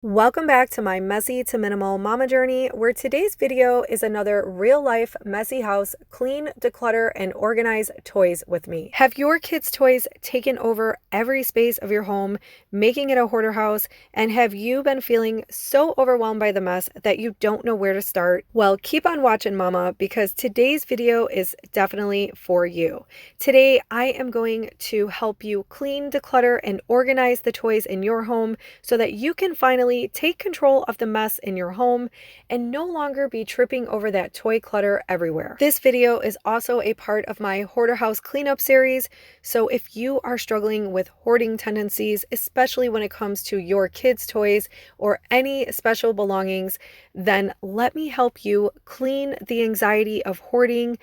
Welcome back to my messy to minimal mama journey, where today's video is another real life messy house clean, declutter, and organize toys with me. Have your kids' toys taken over every space of your home, making it a hoarder house? And have you been feeling so overwhelmed by the mess that you don't know where to start? Well, keep on watching, mama, because today's video is definitely for you. Today, I am going to help you clean, declutter, and organize the toys in your home so that you can finally take control of the mess in your home and no longer be tripping over that toy clutter everywhere. This video is also a part of my hoarder house cleanup series, so if you are struggling with hoarding tendencies, especially when it comes to your kids' toys or any special belongings, then let me help you clean the anxiety of hoarding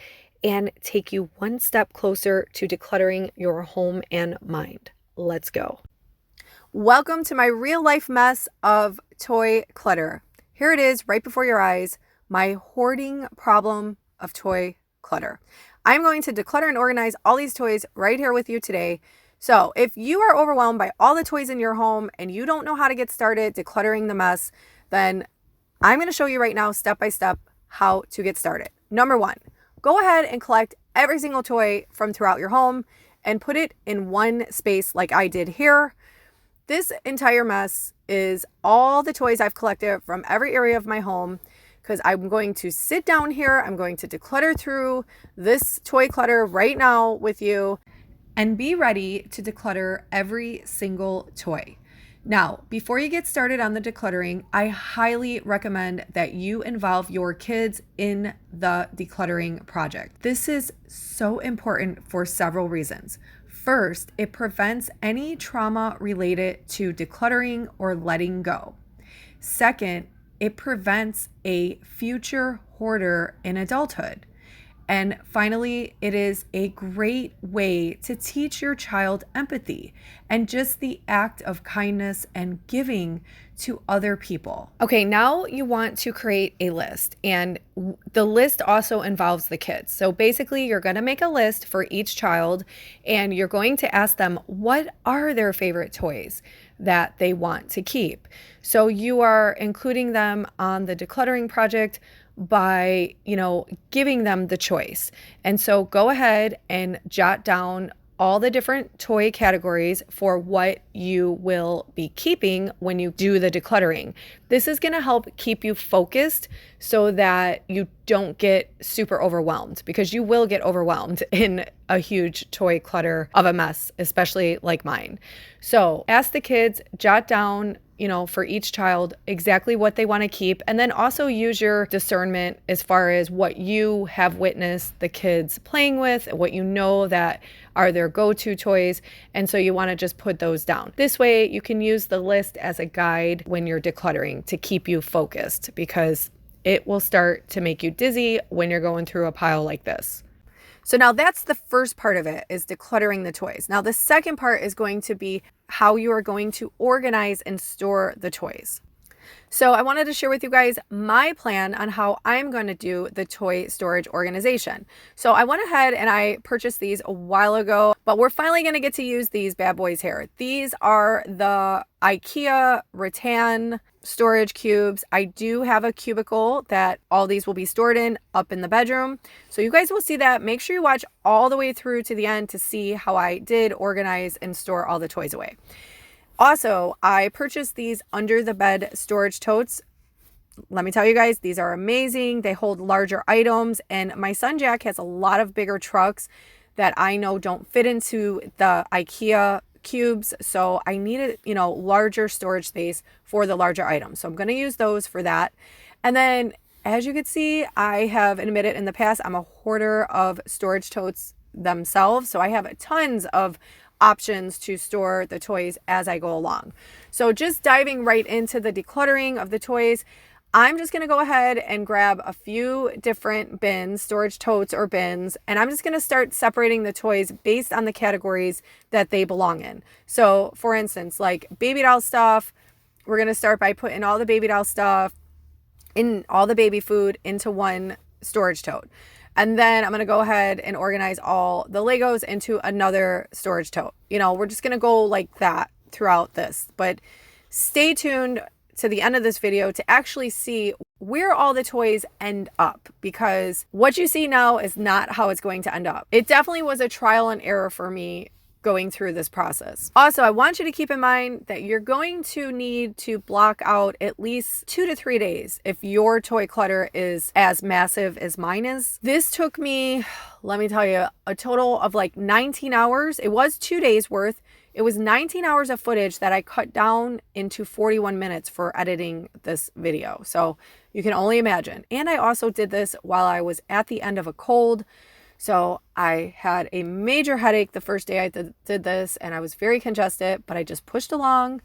and take you one step closer to decluttering your home and mind. Let's go. Welcome to my real life mess of toy clutter. Here it is right before your eyes, my hoarding problem of toy clutter. I'm going to declutter and organize all these toys right here with you today. So if you are overwhelmed by all the toys in your home and you don't know how to get started decluttering the mess, then I'm going to show you right now step by step how to get started. Number one, go ahead and collect every single toy from throughout your home and put it in one space like I did here. This entire mess is all the toys I've collected from every area of my home, because I'm going to sit down here. I'm going to declutter through this toy clutter right now with you and be ready to declutter every single toy. Now, before you get started on the decluttering, I highly recommend that you involve your kids in the decluttering project. This is so important for several reasons. First, it prevents any trauma related to decluttering or letting go. Second, it prevents a future hoarder in adulthood. And finally, it is a great way to teach your child empathy and just the act of kindness and giving to other people. Okay, now you want to create a list, and the list also involves the kids. So basically, you're going to make a list for each child, and you're going to ask them what are their favorite toys that they want to keep. So you are including them on the decluttering project by, giving them the choice. And so go ahead and jot down all the different toy categories for what you will be keeping when you do the decluttering. This is going to help keep you focused so that you don't get super overwhelmed, because you will get overwhelmed in a huge toy clutter of a mess, especially like mine. So ask the kids, jot down for each child exactly what they want to keep, and then also use your discernment as far as what you have witnessed the kids playing with, what you know that are their go-to toys, and so you want to just put those down. This way you can use the list as a guide when you're decluttering to keep you focused, because it will start to make you dizzy when you're going through a pile like this. So now that's the first part of it, is decluttering the toys. Now the second part is going to be how you are going to organize and store the toys. So I wanted to share with you guys my plan on how I'm going to do the toy storage organization. So I went ahead and I purchased these a while ago, but we're finally going to get to use these bad boys here. These are the IKEA rattan storage cubes. I do have a cubicle that all these will be stored in up in the bedroom. So you guys will see that. Make sure you watch all the way through to the end to see how I did organize and store all the toys away. Also, I purchased these under the bed storage totes. Let me tell you guys, these are amazing. They hold larger items, and my son Jack has a lot of bigger trucks that I know don't fit into the IKEA cubes. So I needed, larger storage space for the larger items. So I'm going to use those for that. And then as you can see, I have admitted in the past, I'm a hoarder of storage totes themselves. So I have tons of options to store the toys as I go along. So just diving right into the decluttering of the toys, I'm just going to go ahead and grab a few different bins, storage totes or bins, and I'm just going to start separating the toys based on the categories that they belong in. So for instance, like baby doll stuff, we're going to start by putting all the baby doll stuff in all the baby food into one storage tote. And then I'm going to go ahead and organize all the Legos into another storage tote. We're just going to go like that throughout this, but stay tuned to the end of this video to actually see where all the toys end up, because what you see now is not how it's going to end up. It definitely was a trial and error for me going through this process. Also, I want you to keep in mind that you're going to need to block out at least 2 to 3 days if your toy clutter is as massive as mine is. This took me, let me tell you, a total of like 19 hours. It was 2 days worth. It was 19 hours of footage that I cut down into 41 minutes for editing this video. So you can only imagine. And I also did this while I was at the end of a cold. So I had a major headache the first day I did this, and I was very congested, but I just pushed along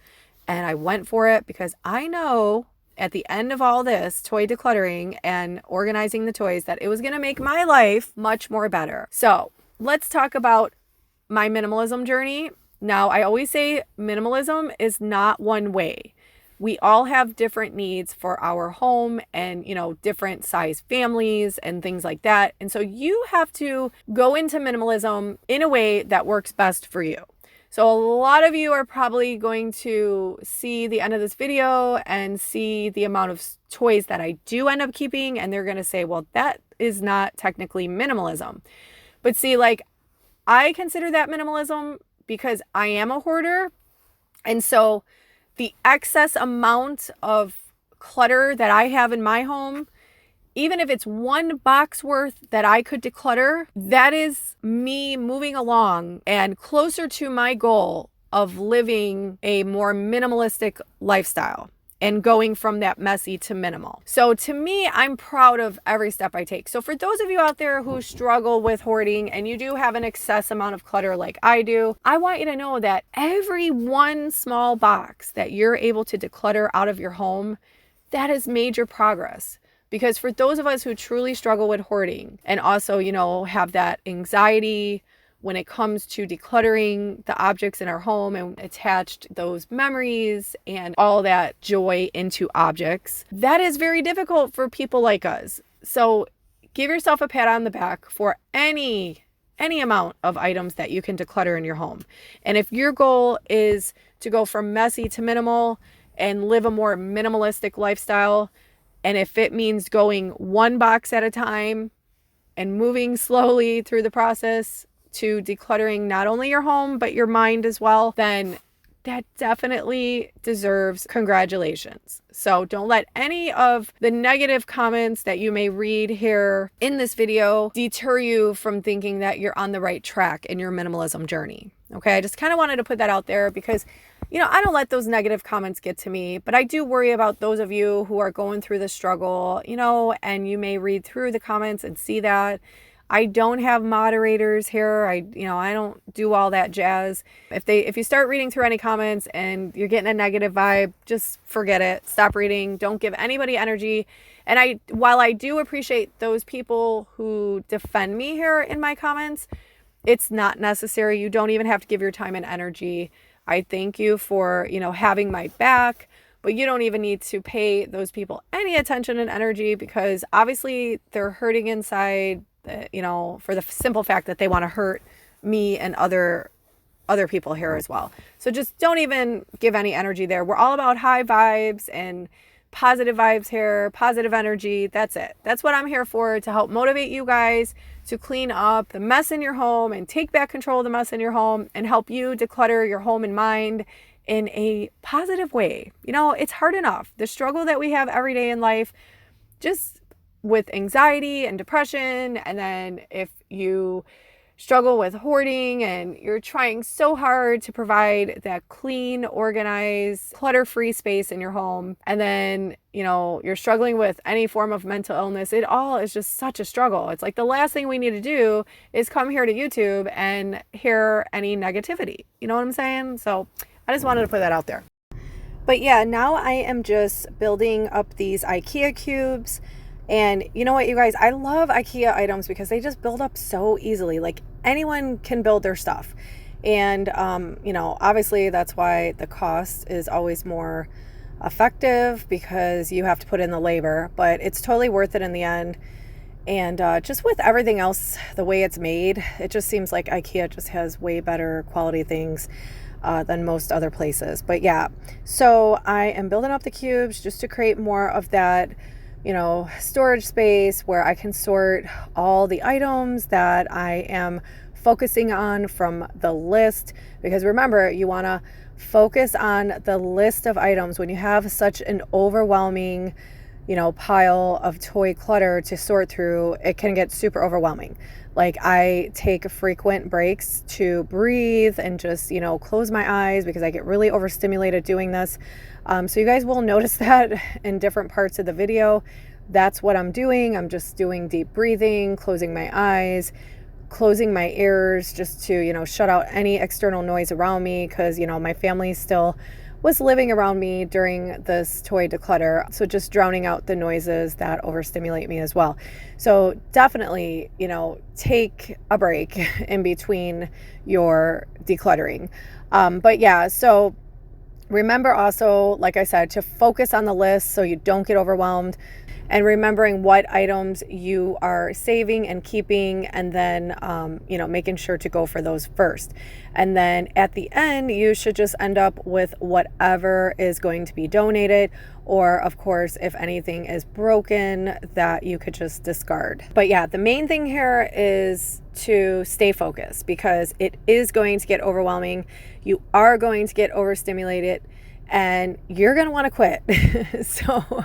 and I went for it because I know at the end of all this toy decluttering and organizing the toys that it was going to make my life much more better. So let's talk about my minimalism journey. Now, I always say minimalism is not one way. We all have different needs for our home and, different size families and things like that. And so you have to go into minimalism in a way that works best for you. So a lot of you are probably going to see the end of this video and see the amount of toys that I do end up keeping. And they're going to say, well, that is not technically minimalism. But see, I consider that minimalism because I am a hoarder. And so the excess amount of clutter that I have in my home, even if it's one box worth that I could declutter, that is me moving along and closer to my goal of living a more minimalistic lifestyle and going from that messy to minimal. So to me, I'm proud of every step I take. So for those of you out there who struggle with hoarding and you do have an excess amount of clutter like I do, I want you to know that every one small box that you're able to declutter out of your home, that is major progress. Because for those of us who truly struggle with hoarding and also, have that anxiety when it comes to decluttering the objects in our home and attached those memories and all that joy into objects, that is very difficult for people like us. So give yourself a pat on the back for any amount of items that you can declutter in your home. And if your goal is to go from messy to minimal and live a more minimalistic lifestyle, and if it means going one box at a time and moving slowly through the process to decluttering not only your home, but your mind as well, then that definitely deserves congratulations. So don't let any of the negative comments that you may read here in this video deter you from thinking that you're on the right track in your minimalism journey. Okay, I just kind of wanted to put that out there because, I don't let those negative comments get to me, but I do worry about those of you who are going through the struggle, and you may read through the comments and see that. I don't have moderators here. I don't do all that jazz. If you start reading through any comments and you're getting a negative vibe, just forget it. Stop reading. Don't give anybody energy. And while I do appreciate those people who defend me here in my comments, it's not necessary. You don't even have to give your time and energy. I thank you for, having my back, but you don't even need to pay those people any attention and energy because obviously they're hurting inside. For the simple fact that they want to hurt me and other people here as well. So just don't even give any energy there. We're all about high vibes and positive vibes here, positive energy. That's it. That's what I'm here for, to help motivate you guys to clean up the mess in your home and take back control of the mess in your home and help you declutter your home and mind in a positive way. It's hard enough. The struggle that we have every day in life, just with anxiety and depression, and then if you struggle with hoarding and you're trying so hard to provide that clean, organized, clutter-free space in your home, and then you're struggling with any form of mental illness, it all is just such a struggle. It's like the last thing we need to do is come here to YouTube and hear any negativity. You know what I'm saying? So I just wanted to put that out there. But yeah, now I am just building up these IKEA cubes. And you know what, you guys, I love IKEA items because they just build up so easily. Like anyone can build their stuff. And, obviously that's why the cost is always more effective because you have to put in the labor, but it's totally worth it in the end. And just with everything else, the way it's made, it just seems like IKEA just has way better quality things. than most other places. But yeah, so I am building up the cubes just to create more of that, storage space where I can sort all the items that I am focusing on from the list. Because remember, you want to focus on the list of items. When you have such an overwhelming pile of toy clutter to sort through, it can get super overwhelming. Like, I take frequent breaks to breathe and just, close my eyes because I get really overstimulated doing this. So you guys will notice that in different parts of the video. That's what I'm doing. I'm just doing deep breathing, closing my eyes, closing my ears just to, shut out any external noise around me because, my family still was living around me during this toy declutter. So just drowning out the noises that overstimulate me as well. So definitely, take a break in between your decluttering. But yeah, so remember also, like I said, to focus on the list so you don't get overwhelmed, and remembering what items you are saving and keeping, and then, making sure to go for those first. And then at the end, you should just end up with whatever is going to be donated, or of course, if anything is broken, that you could just discard. But yeah, the main thing here is to stay focused because it is going to get overwhelming. You are going to get overstimulated and you're going to want to quit. So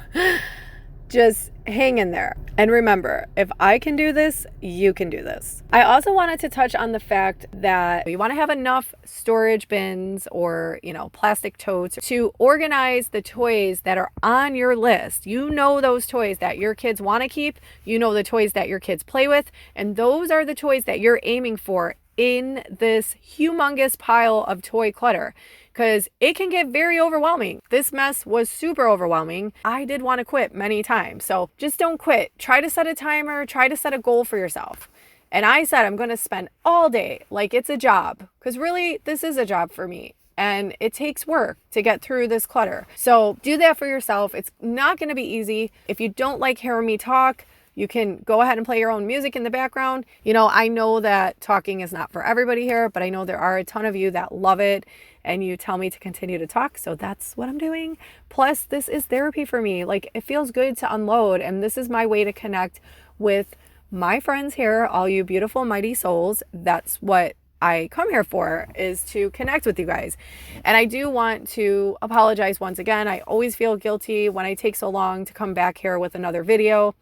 just hang in there. And remember, if I can do this, you can do this. I also wanted to touch on the fact that you want to have enough storage bins or, plastic totes to organize the toys that are on your list. Those toys that your kids want to keep, the toys that your kids play with, and those are the toys that you're aiming for in this humongous pile of toy clutter. Because it can get very overwhelming. This mess was super overwhelming. I did want to quit many times. So just don't quit. Try to set a timer. Try to set a goal for yourself. And I said I'm going to spend all day like it's a job. Because really, this is a job for me. And it takes work to get through this clutter. So do that for yourself. It's not going to be easy. If you don't like hearing me talk, you can go ahead and play your own music in the background. I know that talking is not for everybody here, but I know there are a ton of you that love it and you tell me to continue to talk. So that's what I'm doing. Plus, this is therapy for me. Like, it feels good to unload. And this is my way to connect with my friends here, all you beautiful, mighty souls. That's what I come here for, is to connect with you guys. And I do want to apologize once again. I always feel guilty when I take so long to come back here with another video.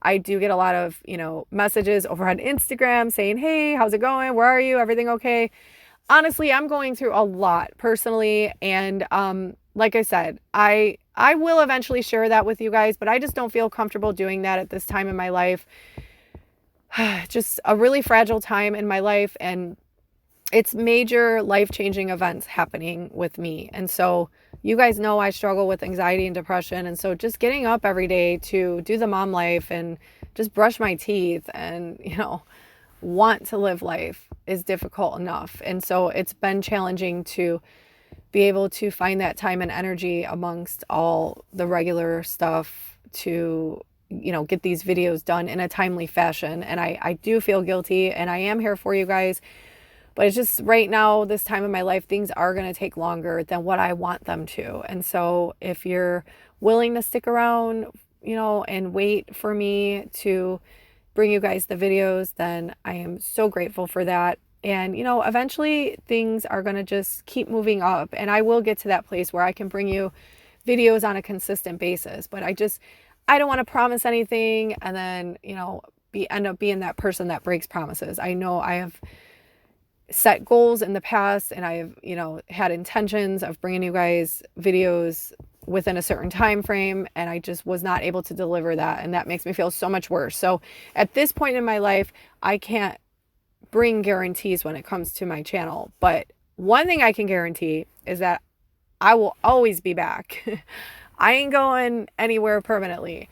I do get a lot of, messages over on Instagram saying, hey, how's it going? Where are you? Everything okay? Honestly, I'm going through a lot personally. And like I said, I will eventually share that with you guys, but I just don't feel comfortable doing that at this time in my life. Just a really fragile time in my life. And it's major life-changing events happening with me. And so you guys know I struggle with anxiety and depression. And so just getting up every day to do the mom life and just brush my teeth and, want to live life is difficult enough. And so it's been challenging to be able to find that time and energy amongst all the regular stuff to, get these videos done in a timely fashion. And I do feel guilty, and I am here for you guys. But it's just right now, this time in my life, things are going to take longer than what I want them to. And so if you're willing to stick around, and wait for me to bring you guys the videos, then I am so grateful for that. And, eventually things are going to just keep moving up, and I will get to that place where I can bring you videos on a consistent basis. But I don't want to promise anything and then, end up being that person that breaks promises. I know I have set goals in the past, and I have, had intentions of bringing you guys videos within a certain time frame, and I just was not able to deliver that, and that makes me feel so much worse. So at this point in my life, I can't bring guarantees when it comes to my channel, but one thing I can guarantee is that I will always be back. I ain't going anywhere permanently.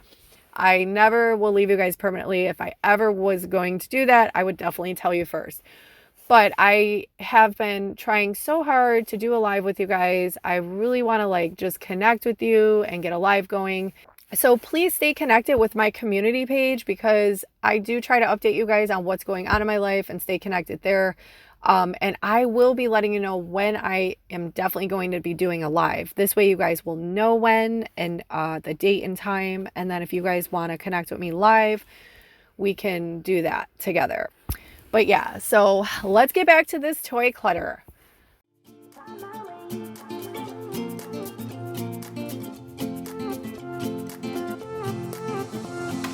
I never will leave you guys permanently. If I ever was going to do that, I would definitely tell you first. But I have been trying so hard to do a live with you guys. I really want to just connect with you and get a live going. So please stay connected with my community page, because I do try to update you guys on what's going on in my life and stay connected there. And I will be letting you know when I am definitely going to be doing a live. This way you guys will know when and the date and time. And then if you guys want to connect with me live, we can do that together. But yeah, so let's get back to this toy clutter.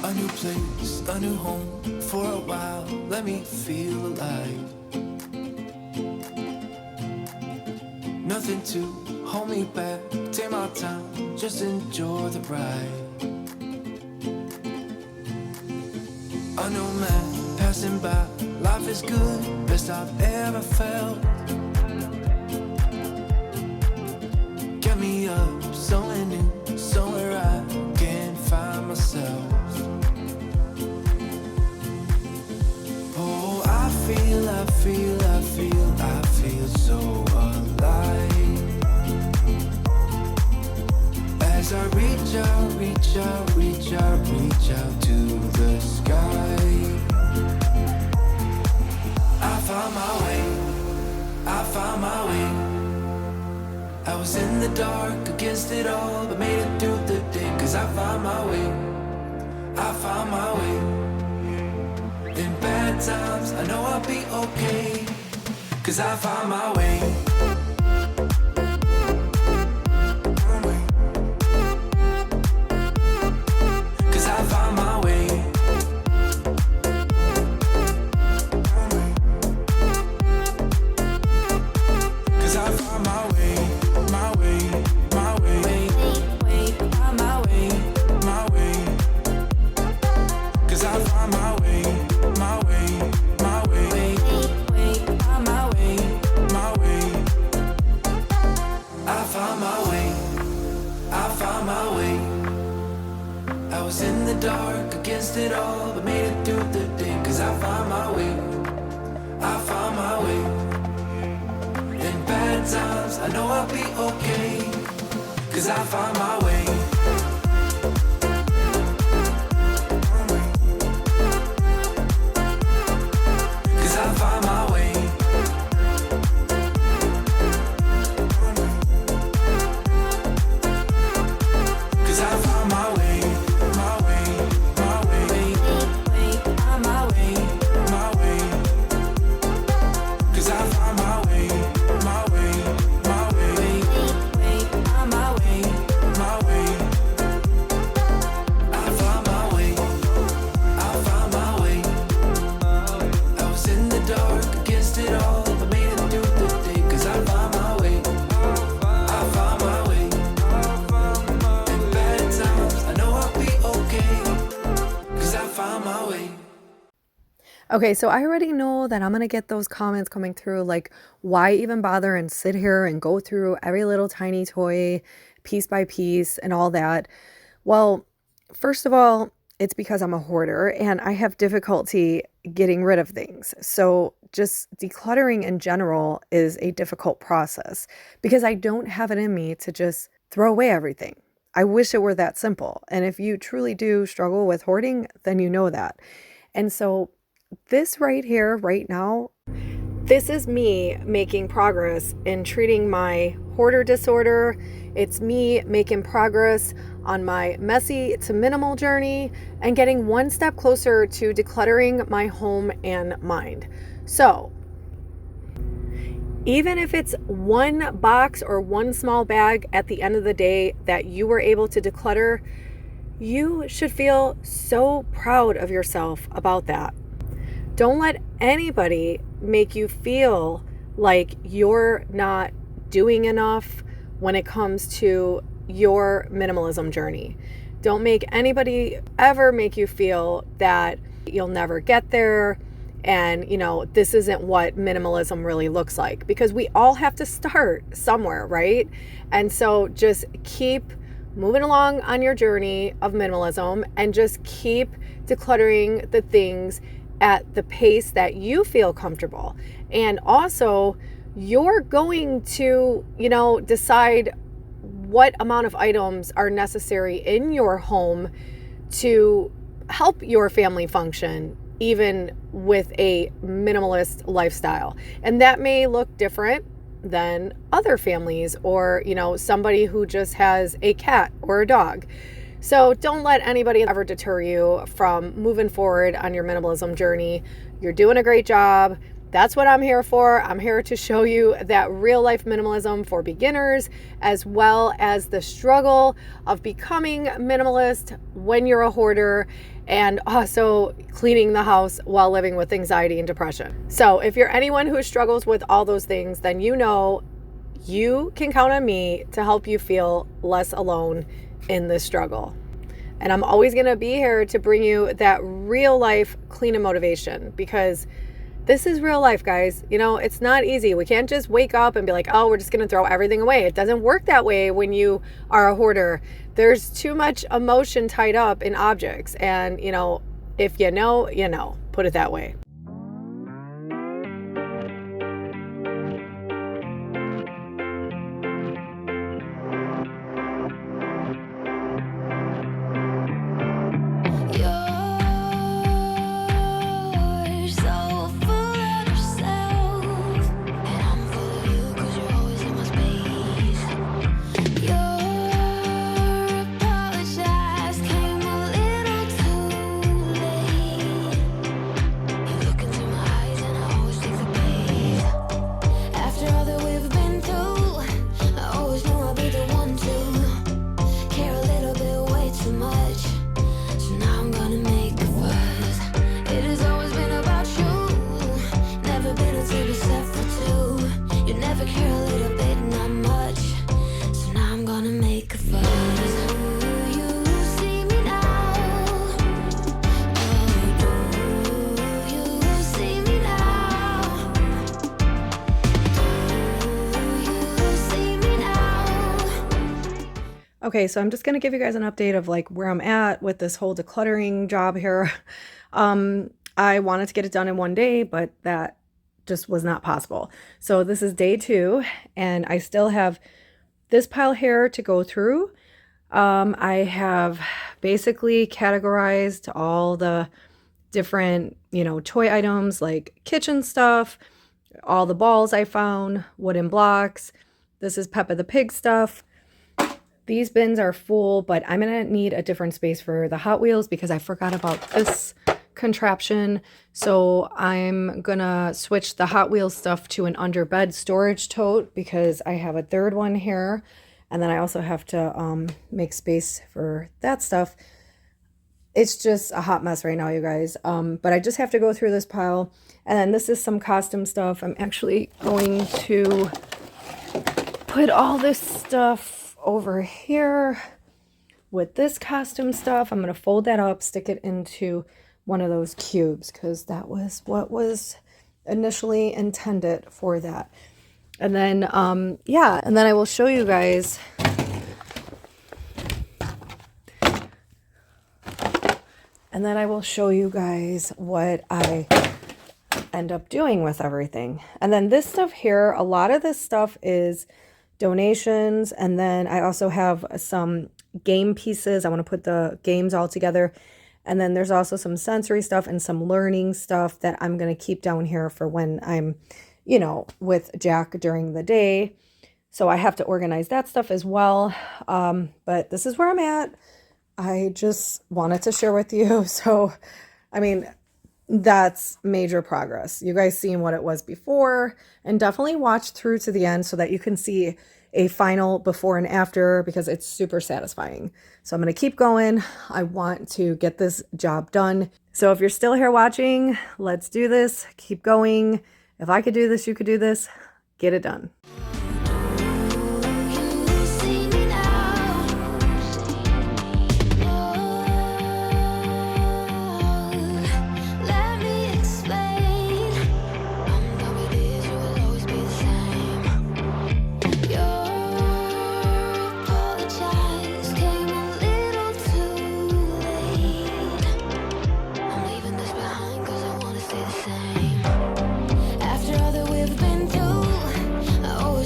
A new place, a new home, for a while, let me feel alive. Nothing to hold me back, take my time, just enjoy the ride. A new man passing by, life is good, best I've ever felt. Get me up, somewhere new, somewhere I can find myself. Oh, I feel so alive. As I reach out to the sky. I found my way. I was in the dark against it all, but made it through the day. Cause I found my way. In bad times, I know I'll be okay. Cause I found my way. Cause I found my way. Cause I found my way. My way. My way. My way. My way. Cause I found my way. My way. My way. My way. My way. I found my way. I found my way. I was in the dark against it all, but made it through the day. Cause I found my way. I found my way. In bad times, I know I'll be okay. Cause I found my way. Cause I found my way. Cause I found my way. My way. My way. My way. My way. Cause I found my way. My way. My way. My way. My way. I found my way. I found my way. I was in the dark against it all, but made it through the day. Cause I found my way. I found my way. In bad times, I know I'll be okay. Cause I found my way. Okay, so I already know that I'm going to get those comments coming through, like, why even bother and sit here and go through every little tiny toy piece by piece and all that? Well, first of all, it's because I'm a hoarder and I have difficulty getting rid of things. So just decluttering in general is a difficult process because I don't have it in me to just throw away everything. I wish it were that simple. And if you truly do struggle with hoarding, then you know that. And so this right here, right now, this is me making progress in treating my hoarder disorder. It's me making progress on my messy to minimal journey and getting one step closer to decluttering my home and mind. So even if it's one box or one small bag at the end of the day that you were able to declutter, you should feel so proud of yourself about that. Don't let anybody make you feel like you're not doing enough when it comes to your minimalism journey. Don't make anybody ever make you feel that you'll never get there and, this isn't what minimalism really looks like, because we all have to start somewhere, right? And so just keep moving along on your journey of minimalism and just keep decluttering the things at the pace that you feel comfortable. And also, you're going to, decide what amount of items are necessary in your home to help your family function even with a minimalist lifestyle. And that may look different than other families, or, you know, somebody who just has a cat or a dog. So don't let anybody ever deter you from moving forward on your minimalism journey. You're doing a great job. That's what I'm here for. I'm here to show you that real life minimalism for beginners, as well as the struggle of becoming minimalist when you're a hoarder, and also cleaning the house while living with anxiety and depression. So if you're anyone who struggles with all those things, then you know you can count on me to help you feel less alone in this struggle. And I'm always going to be here to bring you that real life cleaning motivation, because this is real life, guys. You know, it's not easy. We can't just wake up and be like, oh, we're just going to throw everything away. It doesn't work that way when you are a hoarder. There's too much emotion tied up in objects. And, you know, if you know, you know, put it that way. Okay, so I'm just going to give you guys an update of like where I'm at with this whole decluttering job here. I wanted to get it done in one day, but that just was not possible. So this is day 2, and I still have this pile here to go through. I have basically categorized all the different, you know, toy items like kitchen stuff, all the balls I found, wooden blocks. This is Peppa the Pig stuff. These bins are full, but I'm going to need a different space for the Hot Wheels because I forgot about this contraption. So I'm going to switch the Hot Wheels stuff to an under bed storage tote because I have a third one here. And then I also have to make space for that stuff. It's just a hot mess right now, you guys. But I just have to go through this pile. And then this is some costume stuff. I'm actually going to put all this stuff over here with this costume stuff. I'm going to fold that up, stick it into one of those cubes because that was what was initially intended for that. And then, yeah, and then I will show you guys what I end up doing with everything. And then this stuff here, a lot of this stuff is donations, and then I also have some game pieces. I want to put the games all together, and then there's also some sensory stuff and some learning stuff that I'm going to keep down here for when I'm, you know, with Jack during the day. So I have to organize that stuff as well. But this is where I'm at. I just wanted to share with you. So, I mean, that's major progress. You guys seen what it was before, and definitely watch through to the end so that you can see a final before and after because it's super satisfying. So I'm going to keep going. I want to get this job done. So if you're still here watching, let's do this. Keep going. If I could do this, you could do this. Get it done. After all that we've been through, I always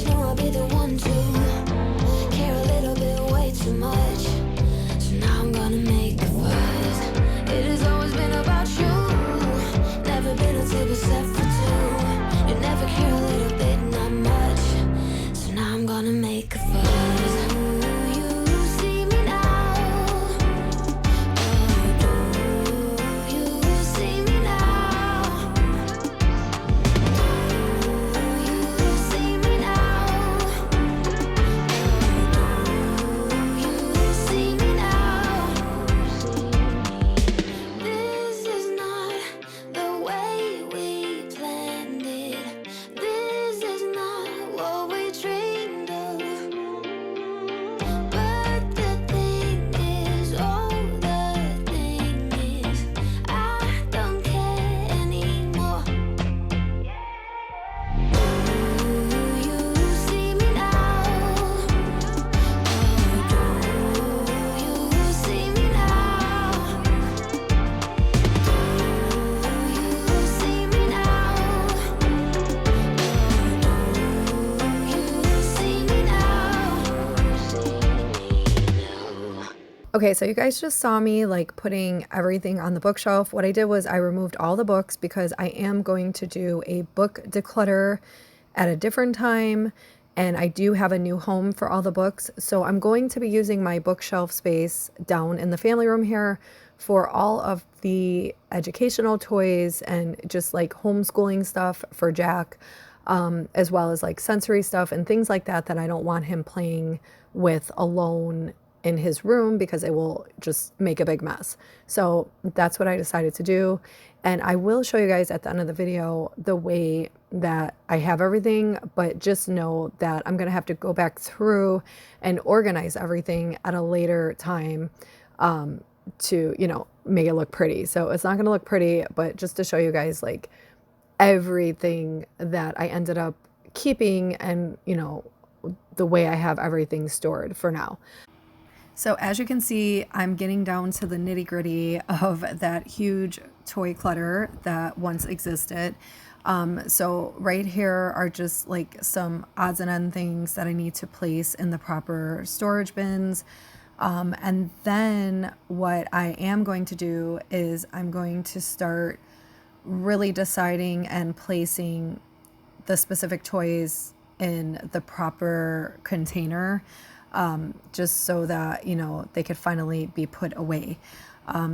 Okay, so you guys just saw me like putting everything on the bookshelf. What I did was I removed all the books because I am going to do a book declutter at a different time, and I do have a new home for all the books. So I'm going to be using my bookshelf space down in the family room here for all of the educational toys and just like homeschooling stuff for Jack, as well as like sensory stuff and things like that that I don't want him playing with alone in his room because it will just make a big mess. So that's what I decided to do. And I will show you guys at the end of the video the way that I have everything, but just know that I'm gonna have to go back through and organize everything at a later time, to, you know, make it look pretty. So it's not gonna look pretty, but just to show you guys like everything that I ended up keeping and, you know, the way I have everything stored for now. So as you can see, I'm getting down to the nitty gritty of that huge toy clutter that once existed. So right here are just like some odds and end things that I need to place in the proper storage bins. And then what I am going to do is I'm going to start really deciding and placing the specific toys in the proper container, just so that, you know, they could finally be put away.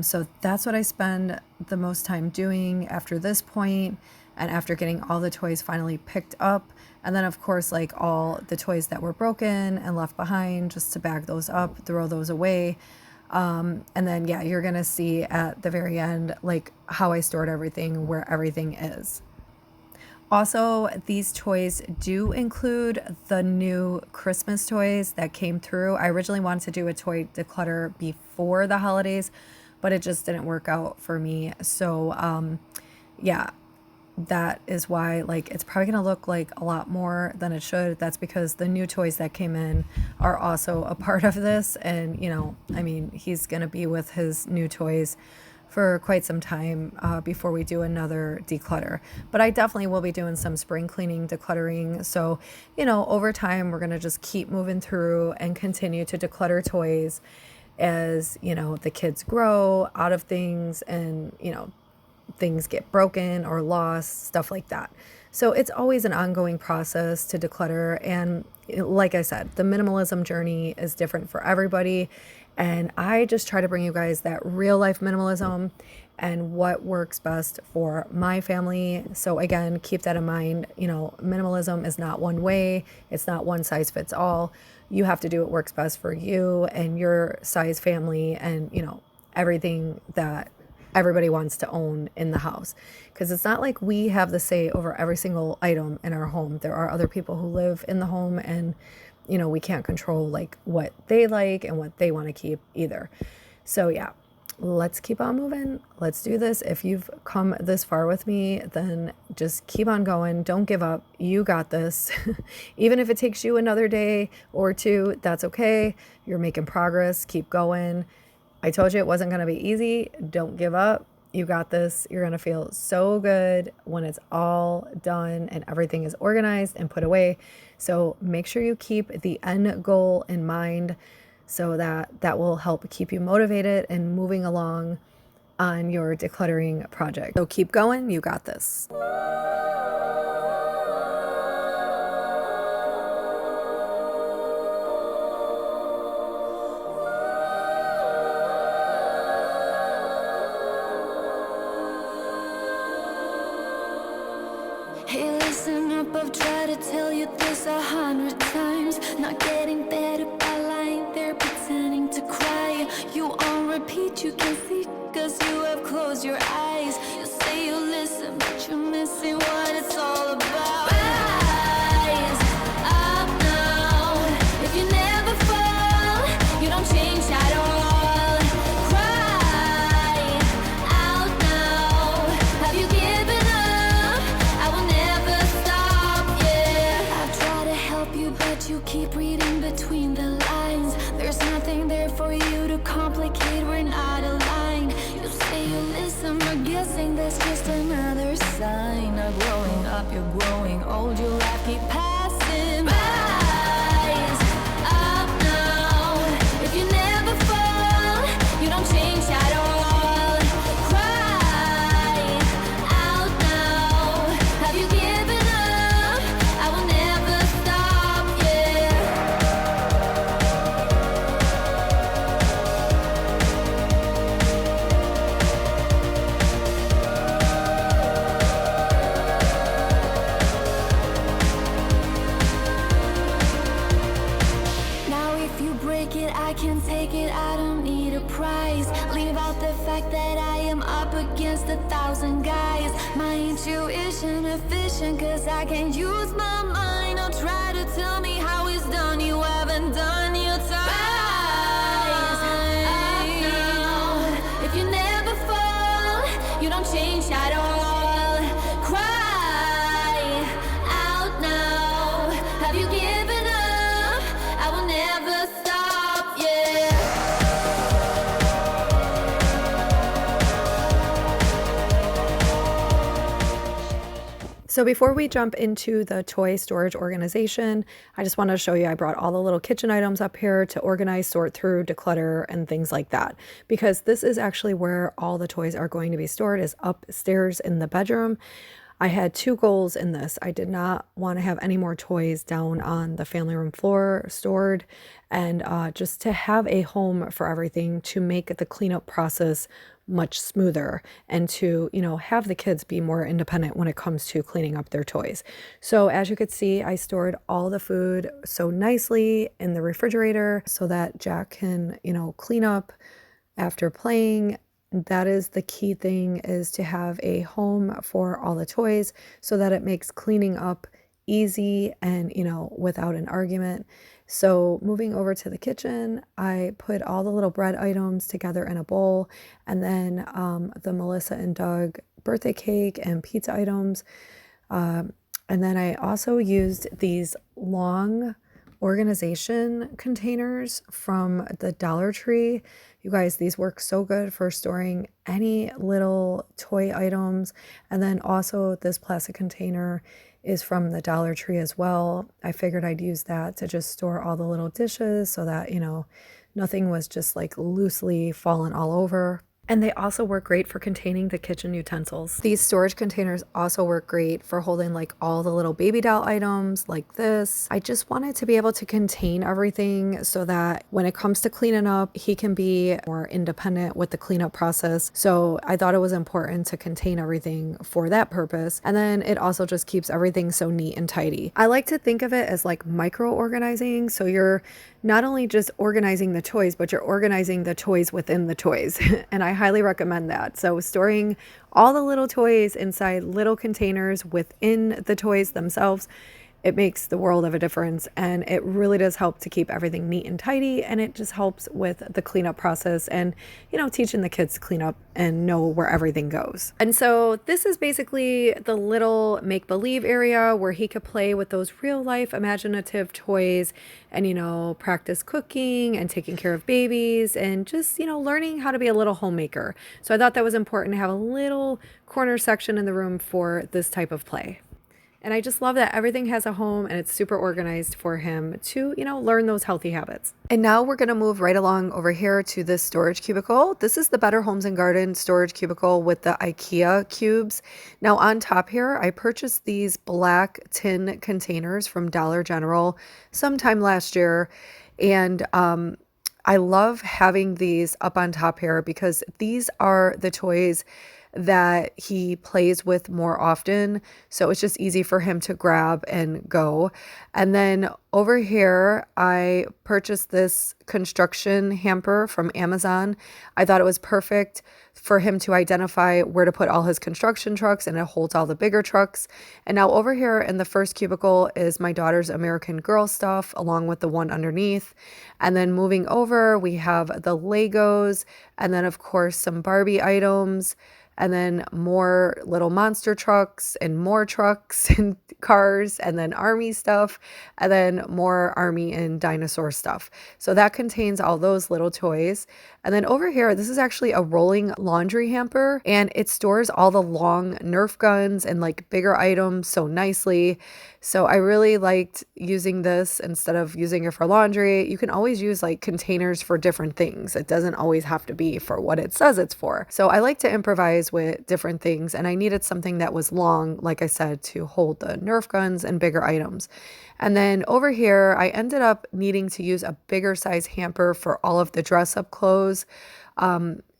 So that's what I spend the most time doing after this point, and after getting all the toys finally picked up. And then of course, like all the toys that were broken and left behind, just to bag those up, throw those away. And then, yeah, you're gonna see at the very end, like how I stored everything, where everything is. Also, these toys do include the new Christmas toys that came through. I originally wanted to do a toy declutter before the holidays, but it just didn't work out for me. So, yeah, that is why, like, it's probably gonna look like a lot more than it should. That's because the new toys that came in are also a part of this. And, you know, I mean, he's gonna be with his new toys for quite some time before we do another declutter. But I definitely will be doing some spring cleaning, decluttering. So, you know, over time, we're gonna just keep moving through and continue to declutter toys as, you know, the kids grow out of things and, you know, things get broken or lost, stuff like that. So it's always an ongoing process to declutter. And like I said, the minimalism journey is different for everybody. And I just try to bring you guys that real life minimalism and what works best for my family. So again, keep that in mind. You know, minimalism is not one way. It's not one size fits all. You have to do what works best for you and your size family and, you know, everything that everybody wants to own in the house. Because it's not like we have the say over every single item in our home. There are other people who live in the home, and you know, we can't control like what they like and what they want to keep either. So yeah, let's keep on moving. Let's do this. If you've come this far with me, then just keep on going. Don't give up. You got this. Even if it takes you another day or two, that's okay. You're making progress. Keep going. I told you it wasn't going to be easy. Don't give up. You got this. You're going to feel so good when it's all done and everything is organized and put away. So make sure you keep the end goal in mind, so that will help keep you motivated and moving along on your decluttering project. So keep going. You got this. Hey, listen up, I've tried to tell you this 100 times. Not getting better by lying there pretending to cry. You on repeat, you can see, cause you have closed your eyes. You say you listen, but you're missing what it's all about. Rise up now. If you never fall, you don't change at all. You keep reading between the lines. There's nothing there for you to complicate. We're not aligned. You say you listen, but guessing that's just another sign of growing up. You're growing old. Your life keep passing by. Rise up now. If you never fall, against 1,000 guys. My intuition efficient, cause I can't use my mind. Don't try to tell me how it's done, you haven't done your time. If you never fall, you don't change at all. Cry out now. Have you given up? I will never stop, yeah. So before we jump into the toy storage organization, I just want to show you, I brought all the little kitchen items up here to organize, sort through, declutter, and things like that. Because this is actually where all the toys are going to be stored, is upstairs in the bedroom. I had two goals in this. I did not want to have any more toys down on the family room floor stored, and just to have a home for everything to make the cleanup process much smoother, and to, you know, have the kids be more independent when it comes to cleaning up their toys. So as you could see, I stored all the food so nicely in the refrigerator so that Jack can, you know, clean up after playing. That is the key thing, is to have a home for all the toys so that it makes cleaning up easy and, you know, without an argument. So moving over to the kitchen, I put all the little bread items together in a bowl, and then the Melissa and Doug birthday cake and pizza items. And then I also used these long organization containers from the Dollar Tree. You guys, these work so good for storing any little toy items. And then also this plastic container is from the Dollar Tree as well. I figured I'd use that to just store all the little dishes so that, you know, nothing was just like loosely fallen all over. And they also work great for containing the kitchen utensils. These storage containers also work great for holding like all the little baby doll items like this. I just wanted to be able to contain everything so that when it comes to cleaning up, he can be more independent with the cleanup process. So I thought it was important to contain everything for that purpose. And then it also just keeps everything so neat and tidy. I like to think of it as like micro organizing. So you're not only just organizing the toys, but you're organizing the toys within the toys. And I highly recommend that. So storing all the little toys inside little containers within the toys themselves, it makes the world of a difference, and it really does help to keep everything neat and tidy, and it just helps with the cleanup process and, you know, teaching the kids to clean up and know where everything goes. And so this is basically the little make-believe area where he could play with those real life imaginative toys and, you know, practice cooking and taking care of babies and just, you know, learning how to be a little homemaker. So I thought that was important to have a little corner section in the room for this type of play. And I just love that everything has a home and it's super organized for him to, you know, learn those healthy habits. And now we're going to move right along over here to this storage cubicle. This is the Better Homes and Garden storage cubicle with the IKEA cubes. Now on top here, I purchased these black tin containers from Dollar General sometime last year. And I love having these up on top here because these are the toys that he plays with more often. So it's just easy for him to grab and go. And then over here, I purchased this construction hamper from Amazon. I thought it was perfect for him to identify where to put all his construction trucks, and it holds all the bigger trucks. And now over here in the first cubicle is my daughter's American Girl stuff along with the one underneath. And then moving over, we have the Legos, and then of course some Barbie items, and then more little monster trucks and more trucks and cars, and then army stuff, and then more army and dinosaur stuff. So that contains all those little toys. And then over here, this is actually a rolling laundry hamper, and it stores all the long Nerf guns and like bigger items so nicely. So I really liked using this instead of using it for laundry. You can always use like containers for different things. It doesn't always have to be for what it says it's for. So I like to improvise with different things, and I needed something that was long, like I said, to hold the Nerf guns and bigger items. And then over here, I ended up needing to use a bigger size hamper for all of the dress up clothes.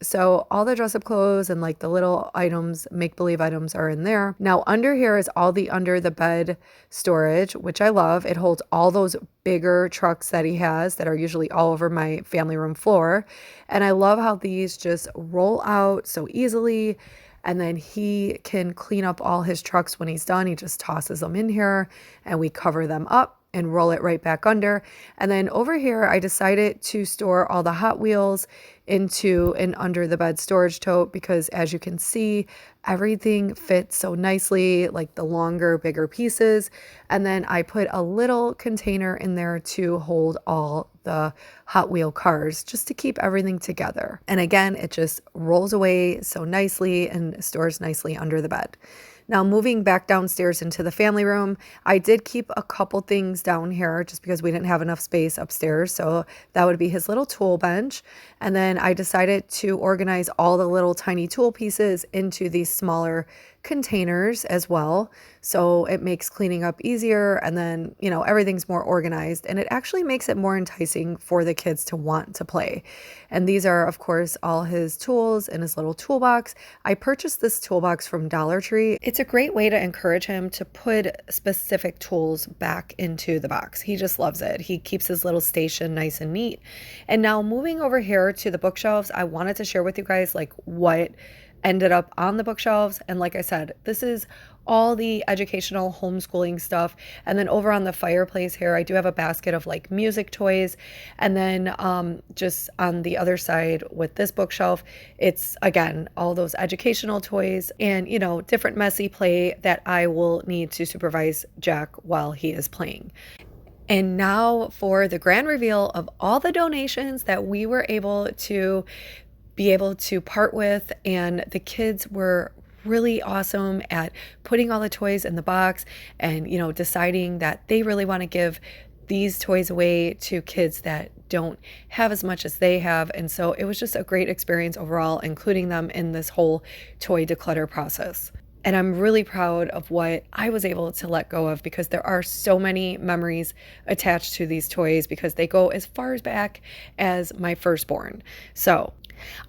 So all the dress up clothes and like the little items, make believe items are in there. Now under here is all the under the bed storage, which I love. It holds all those bigger trucks that he has that are usually all over my family room floor. And I love how these just roll out so easily. And then he can clean up all his trucks when he's done. He just tosses them in here and we cover them up and roll it right back under. And then over here, I decided to store all the Hot Wheels into an under the bed storage tote because as you can see, everything fits so nicely, like the longer, bigger pieces. And then I put a little container in there to hold all the Hot Wheel cars just to keep everything together. And again, it just rolls away so nicely and stores nicely under the bed. Now moving back downstairs into the family room, I did keep a couple things down here just because we didn't have enough space upstairs. So that would be his little tool bench. And then I decided to organize all the little tiny tool pieces into these smaller containers as well. So it makes cleaning up easier and then, you know, everything's more organized and it actually makes it more enticing for the kids to want to play. And these are, of course, all his tools in his little toolbox. I purchased this toolbox from Dollar Tree. It's a great way to encourage him to put specific tools back into the box. He just loves it. He keeps his little station nice and neat. And now moving over here to the bookshelves, I wanted to share with you guys like what ended up on the bookshelves. And like I said, this is all the educational homeschooling stuff. And then over on the fireplace here, I do have a basket of like music toys. And then just on the other side with this bookshelf, it's again, all those educational toys and, you know, different messy play that I will need to supervise Jack while he is playing. And now for the grand reveal of all the donations that we were able to part with. And the kids were really awesome at putting all the toys in the box and, you know, deciding that they really want to give these toys away to kids that don't have as much as they have. And so it was just a great experience overall, including them in this whole toy declutter process. And I'm really proud of what I was able to let go of because there are so many memories attached to these toys because they go as far back as my firstborn. So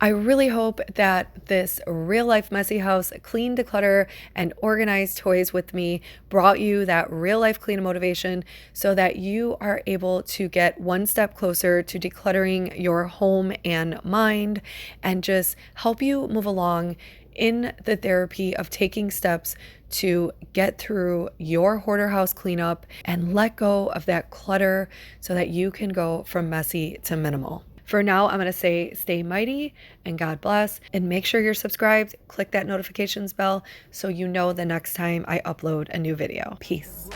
I really hope that this real life messy house clean, declutter, and organize toys with me brought you that real life clean motivation so that you are able to get one step closer to decluttering your home and mind and just help you move along in the therapy of taking steps to get through your hoarder house cleanup and let go of that clutter so that you can go from messy to minimal. For now, I'm going to say stay mighty and God bless, and make sure you're subscribed. Click that notifications bell so you know the next time I upload a new video. Peace.